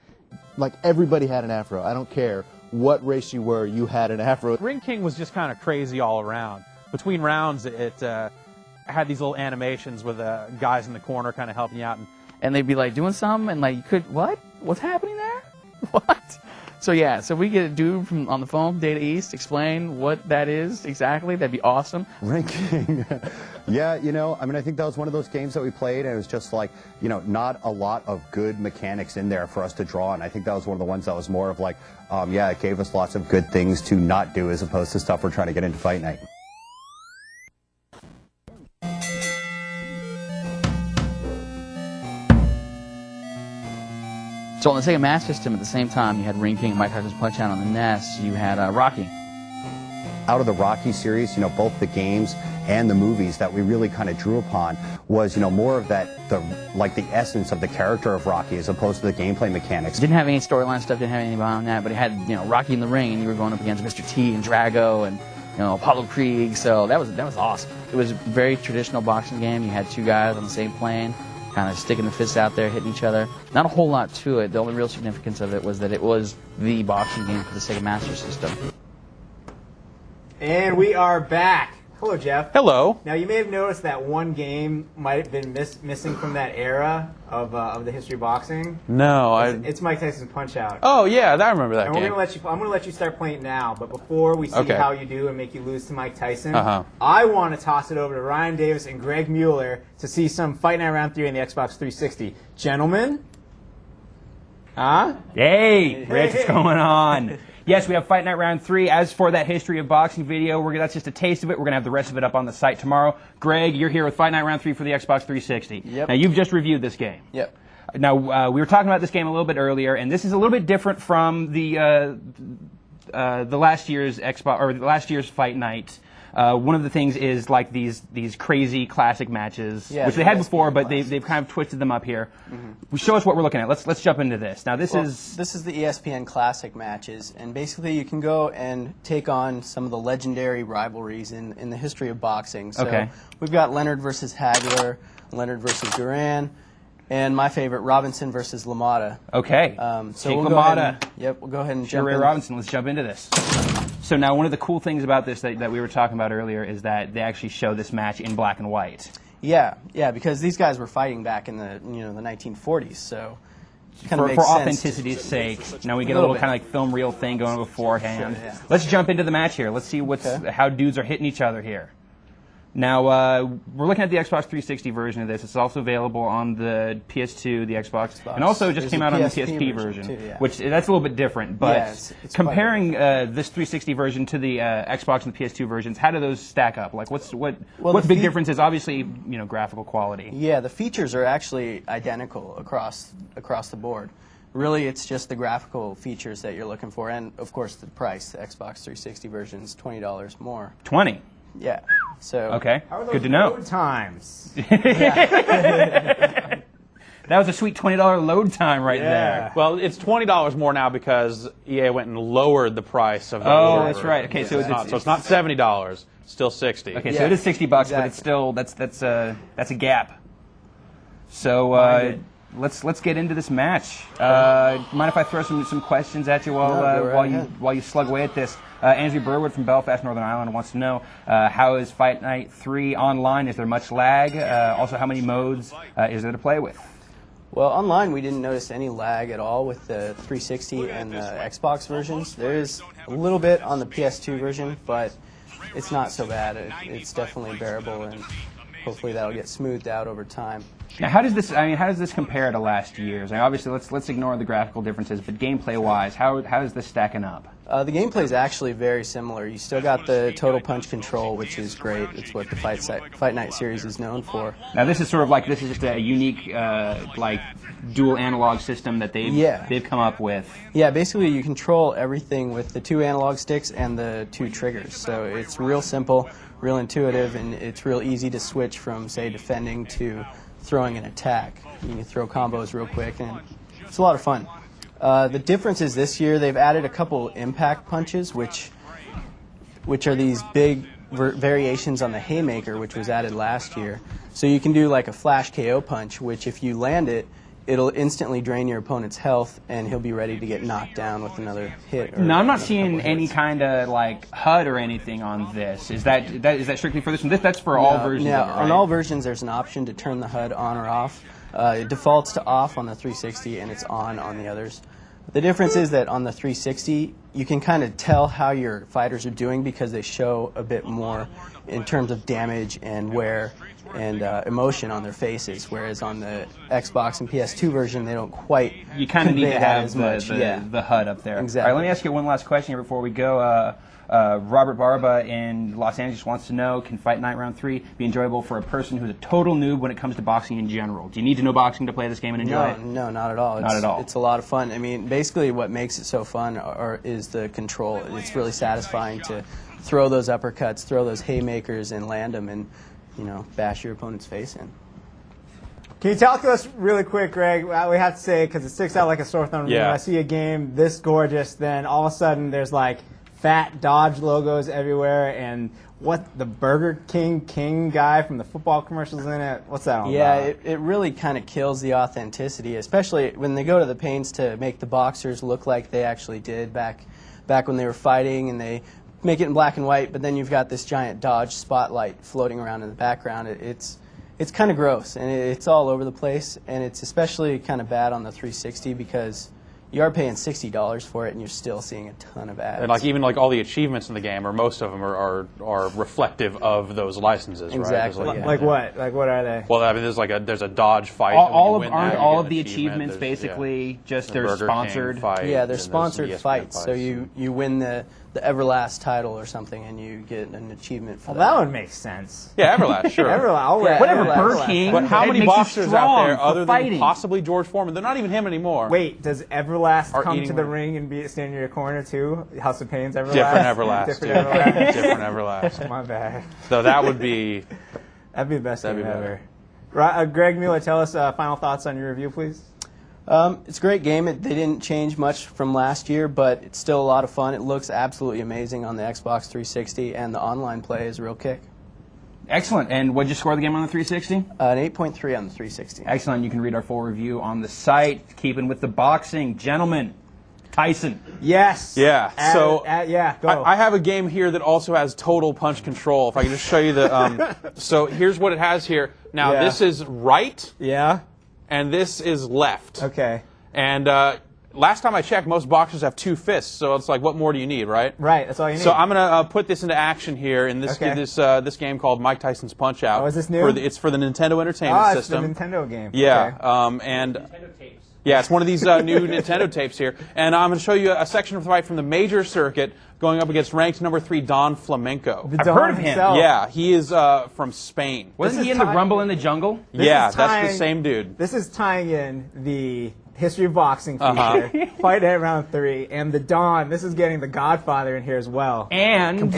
Like everybody had an afro. I don't care what race you were, you had an afro. Ring King was just kind of crazy all around. Between rounds, it had these little animations with guys in the corner kind of helping you out. And they'd be like doing something and like, you could, what? What's happening there? What? So yeah, so we get a dude from on the phone, Data East, explain what that is exactly. That'd be awesome. Ring King. Yeah, you know, I mean, I think that was one of those games that we played, and it was just like, you know, not a lot of good mechanics in there for us to draw, and I think that was one of the ones that was more of like, yeah, it gave us lots of good things to not do as opposed to stuff we're trying to get into Fight Night. So on the Sega Master System, at the same time, you had Ring King and Mike Tyson's Punch-Out on the NES. You had Rocky. Out of the Rocky series, you know, both the games and the movies that we really kind of drew upon was, you know, more of that, the essence of the character of Rocky as opposed to the gameplay mechanics. Didn't have any storyline stuff, didn't have anything behind that, but it had, you know, Rocky in the ring, and you were going up against Mr. T and Drago and, you know, Apollo Creed. So that was awesome. It was a very traditional boxing game. You had two guys on the same plane, kind of sticking the fists out there, hitting each other. Not a whole lot to it. The only real significance of it was that it was the boxing game for the Sega Master System. And we are back. Hello, Jeff. Hello. Now, you may have noticed that one game might have been missing from that era of the history of boxing. No, It's Mike Tyson's Punch-Out. Oh yeah, I remember that and game. I'm going to let you start playing it now, but before we see how you do and make you lose to Mike Tyson, I want to toss it over to Ryan Davis and Greg Mueller to see some Fight Night Round 3 on the Xbox 360. Gentlemen? Huh? Hey, Rich, what's going on? Yes, we have Fight Night Round 3. As for that history of boxing video, that's just a taste of it. We're going to have the rest of it up on the site tomorrow. Greg, you're here with Fight Night Round 3 for the Xbox 360. Yep. Now, you've just reviewed this game. Yep. Now, we were talking about this game a little bit earlier, and this is a little bit different from the last year's Xbox or the last year's Fight Night. One of the things is like these crazy classic matches, which they had before, but they've kind of twisted them up here. Show us what we're looking at. Let's jump into this. Now this is the ESPN Classic matches, and basically you can go and take on some of the legendary rivalries in the history of boxing. So we've got Leonard versus Hagler, Leonard versus Duran, and my favorite, Robinson versus LaMotta. Okay. So we'll LaMotta. We'll go ahead and jump in. Ray Robinson. Let's jump into this. So now one of the cool things about this that we were talking about earlier is that they actually show this match in black and white. Yeah, because these guys were fighting back in the the 1940s, so for authenticity's sake, we get a little kind of like film reel thing going beforehand. Sure, Let's jump into the match here. Let's see how dudes are hitting each other here. Now, we're looking at the Xbox 360 version of this. It's also available on the PS2, the Xbox, and also just came out on the PSP version, too, which that's a little bit different. But it's comparing this 360 version to the Xbox and the PS2 versions, how do those stack up? Like, what's big difference is obviously graphical quality. Yeah, the features are actually identical across the board. Really, it's just the graphical features that you're looking for, and of course the price. The Xbox 360 version is $20 more. 20. Yeah. So okay, how are those good to know. Load times. That was a sweet $20 load time right there. Well, it's $20 more now because EA went and lowered the price of the order. That's right. Okay, so it's not $70, still $60. Okay, so it is $60, but it's still that's a gap. So let's get into this match. Mind if I throw some questions at you while you slug away at this? Andrew Burwood from Belfast, Northern Ireland wants to know how is Fight Night 3 online? Is there much lag? Also, how many modes is there to play with? Well, online we didn't notice any lag at all with the 360 and the Xbox versions. There is a little bit on the PS2 version, but it's not so bad. It's definitely bearable, and hopefully that'll get smoothed out over time. Now, how does this compare to last year's? Obviously, let's ignore the graphical differences, but gameplay-wise, how is this stacking up? The gameplay is actually very similar. You still got the total punch control, which is great. It's what the Fight Night series is known for. Now, this is sort of like just a unique like dual analog system that they've come up with. Yeah, basically you control everything with the 2 analog sticks and the 2 triggers. So it's real simple, real intuitive, and it's real easy to switch from, say, defending to throwing an attack. You can throw combos real quick, and it's a lot of fun. The difference is this year they've added a couple impact punches, which are these big variations on the Haymaker, which was added last year. So you can do like a flash KO punch, which if you land it, it'll instantly drain your opponent's health, and he'll be ready to get knocked down with another hit. No, I'm not seeing any kind of like HUD or anything on this. Is that strictly for this one? That's for all versions. Yeah, of it, right? on all versions, there's an option to turn the HUD on or off. It defaults to off on the 360, and it's on the others. The difference is that on the 360, you can kind of tell how your fighters are doing because they show a bit more in terms of damage and wear and emotion on their faces, whereas on the Xbox and PS2 version, they don't quite. You kind of need to have as much. the HUD up there. Exactly. All right, let me ask you one last question here before we go. Robert Barba in Los Angeles wants to know, can Fight Night Round 3 be enjoyable for a person who's a total noob when it comes to boxing in general? Do you need to know boxing to play this game and enjoy it? No, not at all. Not at all. It's a lot of fun. I mean, basically what makes it so fun is the control. It's really satisfying to throw those uppercuts, throw those haymakers, and land them, and bash your opponent's face in. Can you talk to us really quick, Greg? We have to say, because it sticks out like a sore thumb. Yeah. When I see a game this gorgeous, then all of a sudden there's like fat Dodge logos everywhere, and what, the Burger King guy from the football commercials in it? What's that all about? Yeah, it really kind of kills the authenticity, especially when they go to the pains to make the boxers look like they actually did back when they were fighting, and they make it in black and white, but then you've got this giant Dodge spotlight floating around in the background. It's kind of gross, and it's all over the place, and it's especially kind of bad on the 360 because you are paying $60 for it, and you're still seeing a ton of ads. And even all the achievements in the game, or most of them, are reflective of those licenses, exactly, right? Yeah. Like what? Like what are they? Well, I mean, there's a Dodge fight. Aren't all of the achievements basically just they're sponsored? Yeah, they're sponsored fights. So you win the Everlast title or something, and you get an achievement for that. Well, that would make sense. Yeah, Everlast, sure. Everlast. Whatever, Burger King. But how many boxers out there other fighting? than possibly George Foreman? They're not even him anymore. Wait, does Everlast Are come eating to the right. ring and stand in your corner too? House of Pain's Everlast? Different Everlast. Different yeah. Everlast. Different Everlast. My bad. So that would be... That'd be the best That'd game be ever. Greg Mueller, tell us final thoughts on your review, please. It's a great game. They didn't change much from last year, but it's still a lot of fun. It looks absolutely amazing on the Xbox 360, and the online play is a real kick. Excellent. And what did you score the game on the 360? An 8.3 on the 360. Excellent. You can read our full review on the site. Keeping with the boxing. Gentlemen, Tyson. Yes. Yeah. Go. I have a game here that also has total punch control. If I can just show you the... so here's what it has here. Now, this is right. Yeah. And this is left. Okay. And last time I checked, most boxers have 2 fists, so it's like, what more do you need, right? Right, that's all you need. So I'm going to put this into action here in this this game called Mike Tyson's Punch-Out. Oh, is this new? It's for the Nintendo Entertainment System. It's the Nintendo game. Yeah. Okay. Nintendo tapes. Yeah, it's one of these new Nintendo tapes here. And I'm going to show you a section of the fight from the major circuit going up against ranked number 3 Don Flamenco. I've heard of him. Himself. Yeah, he is from Spain. Wasn't he in the Rumble in the Jungle? Yeah, that's the same dude. This is tying in the History of Boxing feature, Fight Night Round 3, and the Don. This is getting the Godfather in here as well. And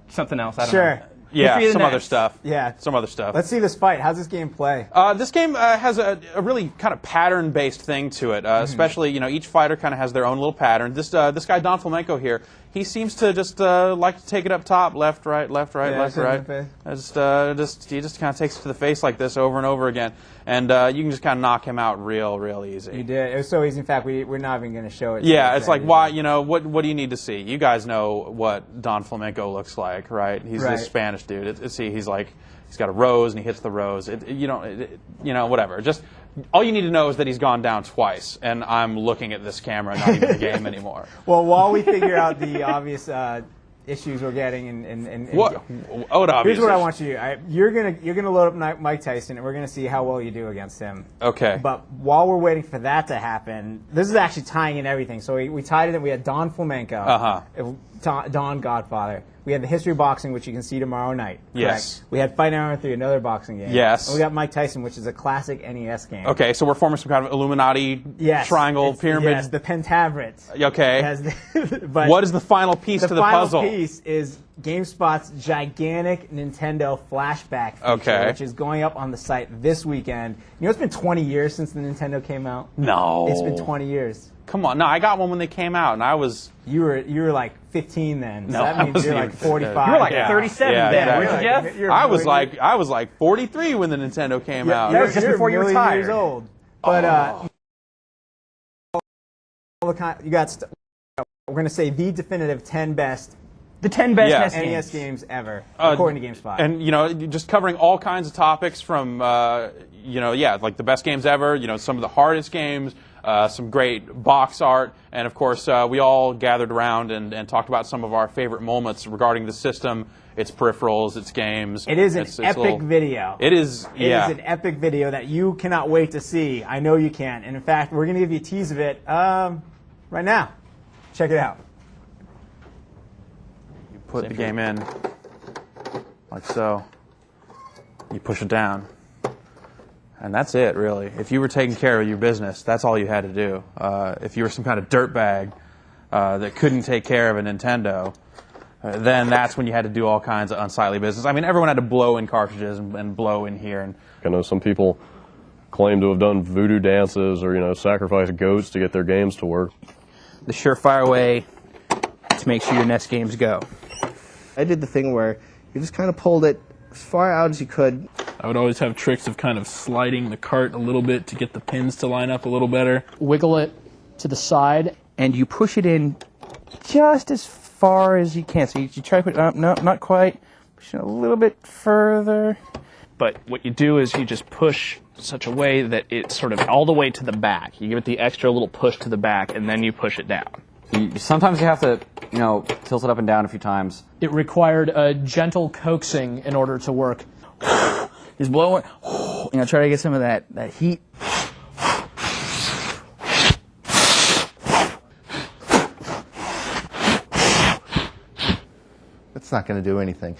something else, I don't know. Yeah, some other stuff. Yeah. Some other stuff. Let's see this fight. How's this game play? This game has a really kind of pattern-based thing to it. Especially, each fighter kind of has their own little pattern. This guy, Don Flamenco here, he seems to just like to take it up top, left, right, left, right, left, right. He just kind of takes it to the face like this over and over again. And you can just kind of knock him out real easy. You did. It was so easy. In fact, we're not even going to show it. Yeah, it's like, why? What do you need to see? You guys know what Don Flamenco looks like, right? He's this Spanish dude. He's got a rose and he hits the rose. Whatever. Just all you need to know is that he's gone down twice, and I'm looking at this camera, not even the game anymore. Well, while we figure out the obvious issues we're getting. And What? Oh, here's what I want you to do. You're gonna load up Mike Tyson, and we're gonna see how well you do against him. Okay. But while we're waiting for that to happen, this is actually tying in everything. So we tied it in. We had Don Flamenco. Don Godfather. We had the History of Boxing, which you can see tomorrow night. Yes. Correct? We had Fight Hour 3, another boxing game. Yes. And we got Mike Tyson, which is a classic NES game. Okay, so we're forming some kind of Illuminati triangle pyramid. Yes, the Pentaveret. Okay. But what is the final piece to the puzzle? The final piece is GameSpot's gigantic Nintendo flashback feature, which is going up on the site this weekend. You know, it's been 20 years since the Nintendo came out. No. It's been 20 years. Come on. No, I got one when they came out, and I was... You were like 15 then. So no, that means you're like 45. You were like 37 then, weren't you, Jeff? I was like 43 when the Nintendo came out. That was just before you were retired. Years old. But we're going to say the definitive 10 best. The 10 best NES games ever, according to GameSpot. And, you know, just covering all kinds of topics from, like the best games ever, you know, some of the hardest games, some great box art, and, of course, we all gathered around and talked about some of our favorite moments regarding the system, its peripherals, its games. It is an epic video. It is, yeah. It is an epic video that you cannot wait to see. I know you can. And, in fact, we're going to give you a tease of it right now. Check it out. Put the game in, like so. You push it down. And that's it, really. If you were taking care of your business, that's all you had to do. If you were some kind of dirtbag that couldn't take care of a Nintendo, then that's when you had to do all kinds of unsightly business. I mean, everyone had to blow in cartridges and blow in here. And I know some people claim to have done voodoo dances or, you know, sacrifice goats to get their games to work. The surefire way to make sure your NES games go. I did the thing where you just kind of pulled it as far out as you could. I would always have tricks of kind of sliding the cart a little bit to get the pins to line up a little better. Wiggle it to the side. And you push it in just as far as you can. So you try to put it up, no, not quite. Push it a little bit further. But what you do is you just push such a way that it's sort of all the way to the back. You give it the extra little push to the back, and then you push it down. Sometimes you have to, you know, tilt it up and down a few times. It required a gentle coaxing in order to work. Just blow it. You know, try to get some of that heat. That's not going to do anything.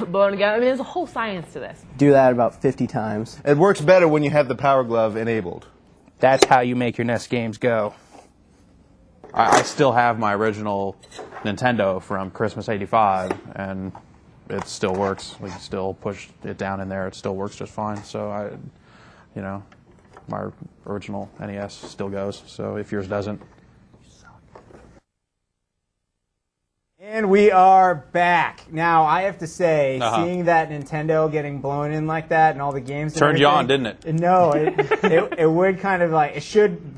Blowing together. I mean, there's a whole science to this. Do that about 50 times. It works better when you have the Power Glove enabled. That's how you make your NES games go. I still have my original Nintendo from Christmas '85, and it still works. We can still push it down in there. It still works just fine. So, my original NES still goes. So if yours doesn't, And we are back. Now, I have to say, seeing that Nintendo getting blown in like that and all the games... Turned you on, didn't it? No, it would kind of like... It should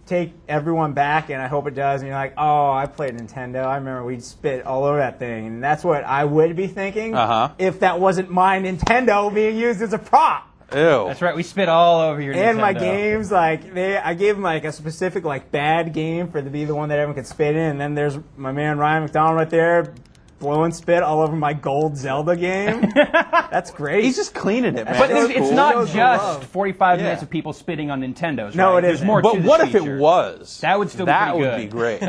take everyone back, and I hope it does. And you're like, oh, I played Nintendo. I remember we'd spit all over that thing. And that's what I would be thinking if that wasn't my Nintendo being used as a prop. Ew. That's right, we spit all over your Nintendo. And my games, like, I gave them like a specific like bad game to be the one that everyone could spit in, and then there's my man Ryan McDonald right there blowing spit all over my gold Zelda game. That's great. He's just cleaning it, man. But it's not just 45 minutes of people spitting on Nintendos, No, right? it isn't. There's more But to this what if feature. it was? That would still that be would pretty be great.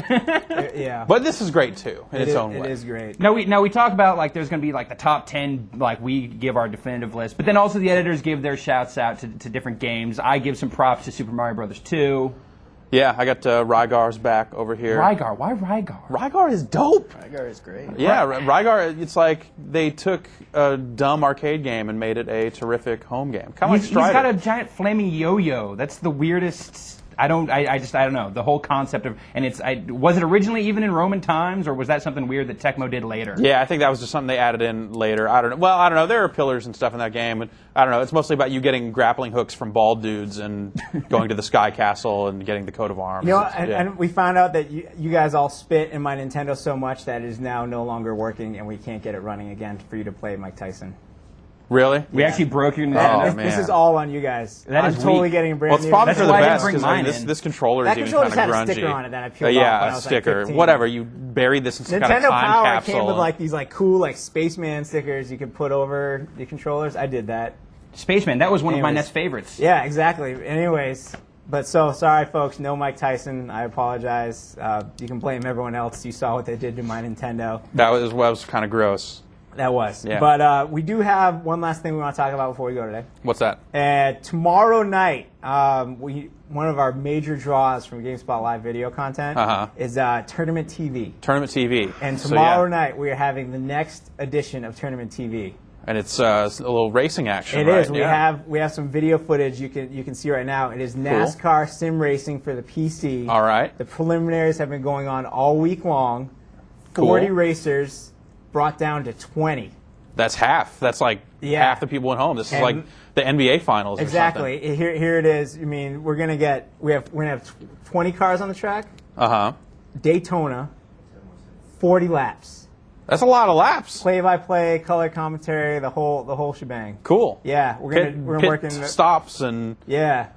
Yeah. But this is great too, in its own way. It is great. Now we talk about like there's going to be like the top 10, like we give our definitive list, but then also the editors give their shouts out to different games. I give some props to Super Mario Brothers 2. Yeah, I got Rygar's back over here. Rygar, why Rygar? Rygar is dope. Rygar is great. Yeah, Rygar, it's like they took a dumb arcade game and made it a terrific home game. Kind of like Strider. He's got a giant flaming yo-yo. That's the weirdest... I don't know. The whole concept of... And was it originally even in Roman times, or was that something weird that Tecmo did later? Yeah, I think that was just something they added in later. I don't know. Well, I don't know. There are pillars and stuff in that game, and I don't know. It's mostly about you getting grappling hooks from bald dudes and going to the Sky Castle and getting the coat of arms. You know, and we found out that you guys all spit in my Nintendo so much that it is now no longer working, and we can't get it running again for you to play Mike Tyson. Really? We actually broke your Oh, This is all on you guys. That I'm is totally weak. getting a brand Well, it's new. probably for the why I didn't best bring because mine this, in. this controller That is even controller kind just of had a grungy. sticker on it that I peeled off when I yeah, a was, like, sticker. 15. Whatever. You buried this in some kind Nintendo of time Power capsule. came with like these like cool like spaceman stickers you could put over the controllers. I did that. Spaceman, that was one of my Anyways. NES favorites. Yeah, exactly. Anyways, but so sorry, folks. No Mike Tyson. I apologize. You can blame everyone else. You saw what they did to my Nintendo. That was kind of gross. That was. Yeah. But we do have one last thing we want to talk about before we go today. What's that? Tomorrow night, one of our major draws from GameSpot Live video content is Tournament TV. Tournament TV. And So, tomorrow yeah. night we are having the next edition of Tournament TV. And it's a little racing action. It right? is. We have some video footage you can see right now. It is NASCAR sim racing for the PC. All right. The preliminaries have been going on all week long. Cool. 40 racers brought down to 20. That's half. That's like half the people at home. This is like the NBA finals. Exactly. Or something. Here it is. I mean, we're gonna have 20 cars on the track. Daytona, 40 laps. That's a lot of laps. Play-by-play, color commentary, the whole shebang. Cool. Yeah, we're gonna work in stops and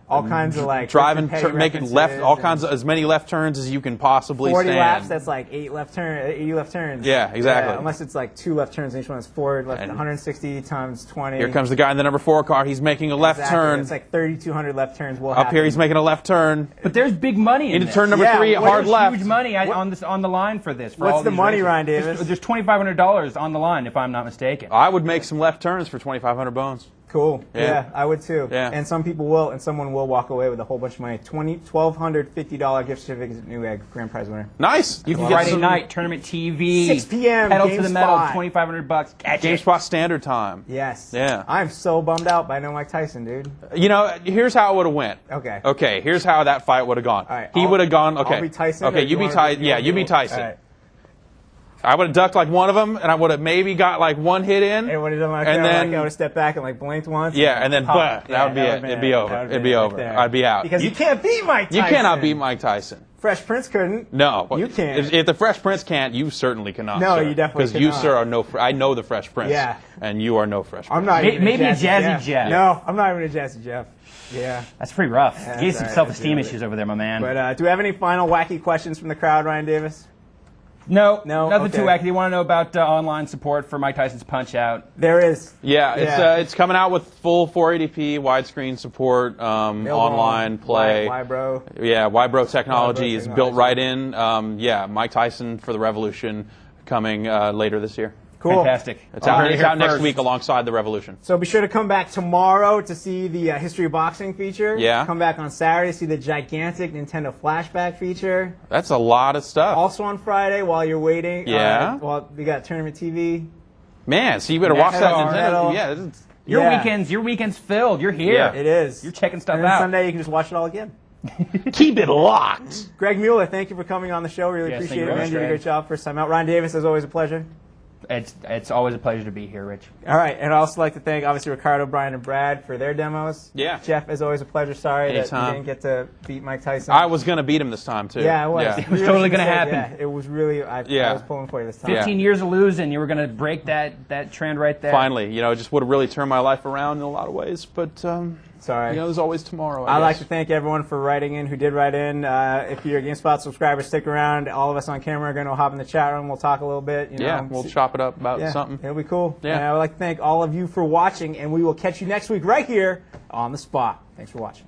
all kinds of like driving, making making left, all kinds of as many left turns as you can possibly 40 stand. laps. That's like 80 left turns. Yeah, exactly. Unless it's like 2 left turns, and each one is forward. Left, 160 times 20. Here comes the guy in the number 4 car. He's making a left turn. It's like 3,200 left turns. Up here, he's making a left turn. But there's big money in Into turn number 3, hard left. Huge money on the line for this. For What's all the these money, races. Ryan Davis? There's $2,500 on the line, if I'm not mistaken. I would make some left turns for 2,500 bones. Cool. Yeah. Yeah, I would too. Yeah. And some people will, and someone will walk away with a whole bunch of money. $1,250 gift certificate to Newegg, grand prize winner. Nice. You can Friday night tournament TV. 6 p.m. Pedal to the metal. GameSpot. $2,500. Catch it. GameSpot standard time. Yes. Yeah. I'm so bummed out by no Mike Tyson, dude. You know, here's how it would have went. Okay. Okay, here's how that fight would have gone. All right, He would have gone. Okay. I'll be Tyson. Okay, you be Tyson. Yeah, you be Tyson. All right. I would have ducked like one of them, and I would have maybe got like one hit in. And when he done like and that, then like, I would have stepped back and like blinked once. yeah, and then popped. that would be it. It'd be over. It'd be over. I'd be out. Because you can't beat Mike Tyson. You cannot beat Mike Tyson. Fresh Prince couldn't. No, You can't. If the Fresh Prince can't, you certainly cannot. No, sir. you definitely because you, cannot. sir, are no. I know the Fresh Prince. Yeah. And you are no Fresh Prince. I'm not even Maybe a Jazzy Jazzy Jeff. No, I'm not even a Jazzy Jeff. Yeah. That's pretty rough. Yeah, He has that's some all right. self-esteem That's issues over there, my man. But do we have any final wacky questions from the crowd, Ryan Davis? No, No? nothing Okay. too wacky. You want to know about online support for Mike Tyson's Punch-Out? There is. Yeah, it's coming out with full 480p widescreen support, online play. Wybro. Yeah, Wybro technology is built technology. right in. Yeah, Mike Tyson for the Revolution coming later this year. Cool. Fantastic. It's out, Heard it it's out here next first. week alongside the Revolution. So be sure to come back tomorrow to see the History of Boxing feature. Yeah. Come back on Saturday to see the gigantic Nintendo Flashback feature. That's a lot of stuff. Also on Friday, while you're waiting. Yeah. Well, we got Tournament TV. Man, so you better watch that Metal. Nintendo. Yeah, this is- Your weekend's filled. You're here. Yeah. It is. You're checking stuff And then out. Sunday, you can just watch it all again. keep it locked. Greg Mueller, thank you for coming on the show. Really Yes, appreciate thank it, you man. very You did a much, great job first time out. Ryan Davis, as always, a pleasure. It's always a pleasure to be here, Rich. All right, and I'd also like to thank, obviously, Ricardo, Brian, and Brad for their demos. Yeah. Jeff, as always, a pleasure. Sorry that Anytime. you didn't get to beat Mike Tyson. I was going to beat him this time, too. Yeah, it was. Yeah. It was totally going to happen. Yeah, it was really, I was pulling for you this time. 15 years of losing, you were going to break that trend right there. Finally, it just would have really turned my life around in a lot of ways. But, Sorry. there's always tomorrow. I'd like to thank everyone for writing in, who did write in. If you're a GameSpot subscriber, stick around. All of us on camera are going to hop in the chat room. We'll talk a little bit. We'll chop it up about something. It'll be cool. Yeah. And I would like to thank all of you for watching, and we will catch you next week right here on The Spot. Thanks for watching.